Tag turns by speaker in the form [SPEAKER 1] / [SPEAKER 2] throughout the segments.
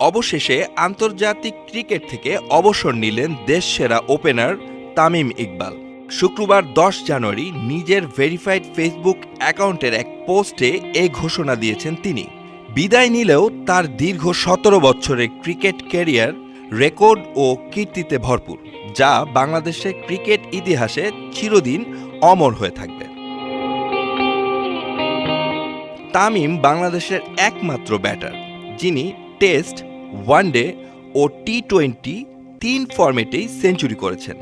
[SPEAKER 1] অবশেষে আন্তর্জাতিক ক্রিকেট থেকে অবসর নিলেন দেশসেরা ওপেনার তামিম ইকবাল। শুক্রবার 10 জানুয়ারি নিজের ভেরিফাইড ফেসবুক অ্যাকাউন্টের এক পোস্টে এই ঘোষণা দিয়েছেন তিনি। বিদায় নিলেও তার দীর্ঘ 17 বছরের ক্রিকেট ক্যারিয়ার রেকর্ড ও কীর্তিতে ভরপুর, যা বাংলাদেশের ক্রিকেট ইতিহাসে চিরদিন অমর হয়ে থাকবে। তামিম বাংলাদেশের একমাত্র ব্যাটার যিনি টেস্ট, ওয়ানডে ও টি-20 তিন ফরম্যাটেই সেঞ্চুরি করেছেন।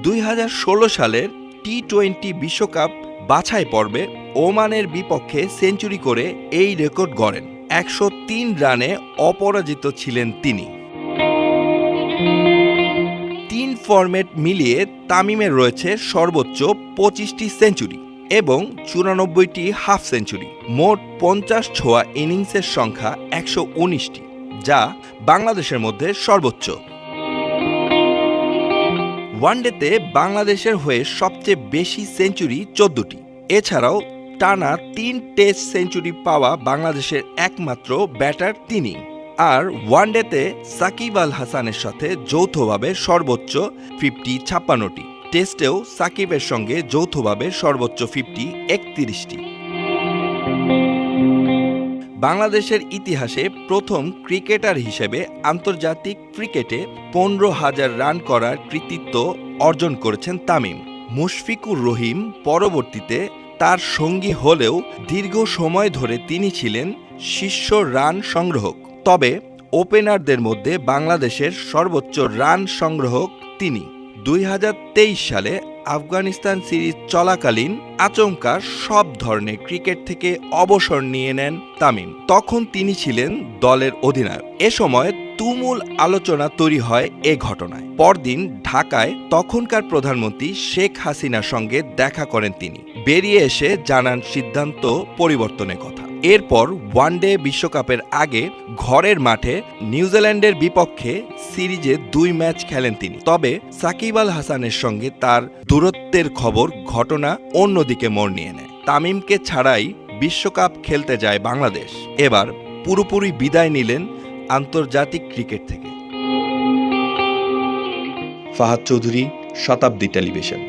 [SPEAKER 1] 2016 সালের টি-20 বিশ্বকাপ বাছাই পর্বে ওমানের বিপক্ষে সেঞ্চুরি করে এই রেকর্ড গড়েন। 103 রানে অপরাজিত ছিলেন তিনি। তিন ফরম্যাট মিলিয়ে তামিমের রয়েছে সর্বোচ্চ 25টি সেঞ্চুরি এবং 94টি হাফ সেঞ্চুরি। মোট 50 ছোঁয়া ইনিংসের সংখ্যা 119টি, যা বাংলাদেশের মধ্যে সর্বোচ্চ। ওয়ানডেতে বাংলাদেশের হয়ে সবচেয়ে বেশি সেঞ্চুরি 14টি। এছাড়াও টানা 3 টেস্ট সেঞ্চুরি পাওয়া বাংলাদেশের একমাত্র ব্যাটার তিনি। আর ওয়ানডেতে সাকিব আল হাসানের সাথে যৌথভাবে সর্বোচ্চ 56টি। টেস্টেও সাকিবের সঙ্গে যৌথভাবে সর্বোচ্চ 31টি। বাংলাদেশের ইতিহাসে প্রথম ক্রিকেটার হিসেবে আন্তর্জাতিক ক্রিকেটে 15,000 রান করার কৃতিত্ব অর্জন করেছেন তামিম। মুশফিকুর রহিম পরবর্তীতে তার সঙ্গী হলেও দীর্ঘ সময় ধরে তিনি ছিলেন শীর্ষ রান সংগ্রাহক। তবে ওপেনারদের মধ্যে বাংলাদেশের সর্বোচ্চ রান সংগ্রাহক তিনি। 2023 সালে আফগানিস্তান সিরিজ চলাকালীন আচমকা সব ধরনের ক্রিকেট থেকে অবসর নিয়ে নেন তামিম। তখন তিনি ছিলেন দলের অধিনায়ক। এ সময় তুমুল আলোচনা তৈরি হয় এ ঘটনায়। পরদিন ঢাকায় তখনকার প্রধানমন্ত্রী শেখ হাসিনার সঙ্গে দেখা করেন তিনি। বেরিয়ে এসে জানান সিদ্ধান্ত পরিবর্তনের কথা। এরপর ওয়ানডে বিশ্বকাপের আগে ঘরের মাঠে নিউজিল্যান্ডের বিপক্ষে সিরিজে 2 ম্যাচ খেলেন তিনি। তবে সাকিব আল হাসানের সঙ্গে তার দূরত্বের খবর ঘটনা অন্যদিকে মোড় নিয়ে নেয়। তামিমকে ছাড়াই বিশ্বকাপ খেলতে যায় বাংলাদেশ। এবার পুরোপুরি বিদায় নিলেন আন্তর্জাতিক ক্রিকেট থেকে।
[SPEAKER 2] ফাহাদ চৌধুরী, শতাব্দী টেলিভিশন।